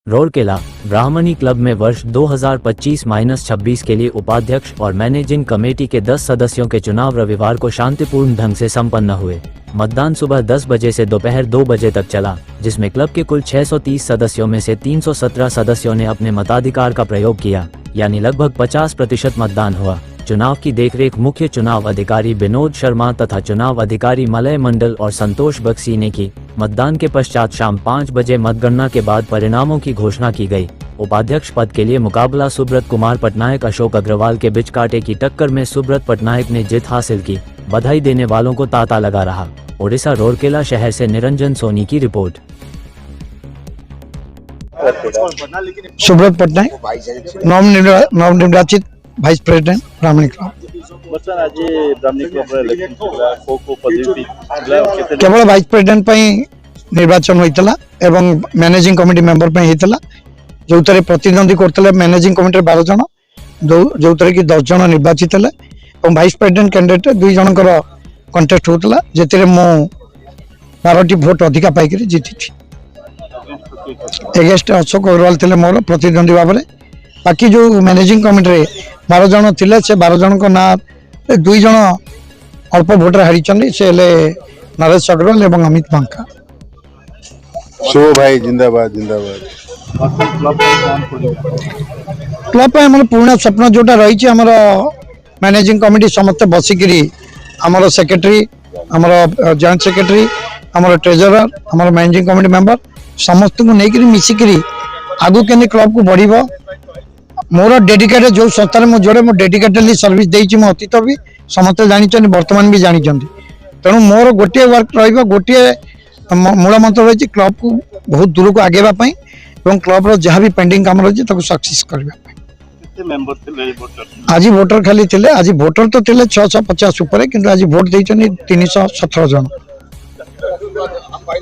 रोरकेला ब्राह्मणी club में वर्ष 2025-26 के लिए उपाध्यक्ष और मैनेजिंग कमेटी के 10 सदस्यों के चुनाव रविवार को शांतिपूर्ण ढंग से संपन्न हुए। मतदान सुबह 10 बजे से दोपहर 2 बजे तक चला, जिसमें क्लब के कुल 630 सदस्यों में से 317 सदस्यों ने अपने मताधिकार का प्रयोग किया, यानी लगभग 50% मतदान हुआ। चुनाव की देखरेख मुख्य चुनाव अधिकारी विनोद शर्मा तथा चुनाव अधिकारी मलय मंडल और संतोष बक्सी ने की। मतदान के पश्चात शाम 5 बजे मतगणना के बाद परिणामों की घोषणा की गई। उपाध्यक्ष पद के लिए मुकाबला सुब्रत कुमार पटनायक अशोक अग्रवाल के बीच कांटे की टक्कर में सुब्रत पटनायक ने जीत हासिल की। बधाई देने वालों को तांता लगा रहा। ओडिशा रोरकेला शहर से निरंजन सोनी की रिपोर्ट। सुब्रत पटनायक नवनिर्वाचित भाइस प्रेसिडेंट ब्राह्मणी क्लब। केवल भाइस प्रेसिडेंट निर्वाचन होता एवं मैनेजिंग कमिटी मेंबर होता, जो प्रतिद्वंदी करते मैनेजिंग कमिटी 12 जन, जो कि 10 जन निर्वाचित और भाइस प्रेसिडेंट कैंडिडेट 2 जनकर कंटेस्ट होता, जे मु 12टी भोट अधिका पाइक जीति। एगेस्ट अशोक अग्रवाल थे मोर प्रतिद्वंदी भाव में। बाकी जो मैनेजिंग कमिटी 12 जन थे, से 12 जन ना 2 जन अल्प भोट हारी से नरेश अग्रवाल और अमित बांका। शो भाई जिंदाबाद जिंदाबाद। क्लब आम पुराना स्वप्न जोटा रही आम मैनेजिंग कमिटी समस्त बसिकी आमर सेक्रेटरी, आमर जॉइंट सेक्रेटरी, आमर ट्रेजरर, आमर मैनेजिंग कमिटी मेंबर समस्त को लेकर मिसिकी आगु के क्लब को बढ़। मोर डेडिकेटेड जो संस्था में जोड़े डेडिकेटेडली सर्विस देती मो अतीत भी समस्ते जानते, वर्तमान भी जानते। तेणु मोर गोटे वर्क रोटे मूल मंत्र रही क्लब को बहुत दूर को आगेवाई और क्लब जहाँ भी पेंडिंग काम रही सक्सेस करने। आज भोटर खाली थे, आज भोटर तो थे 650 उपर, किंतु आज भोट देते 317 जन। भाई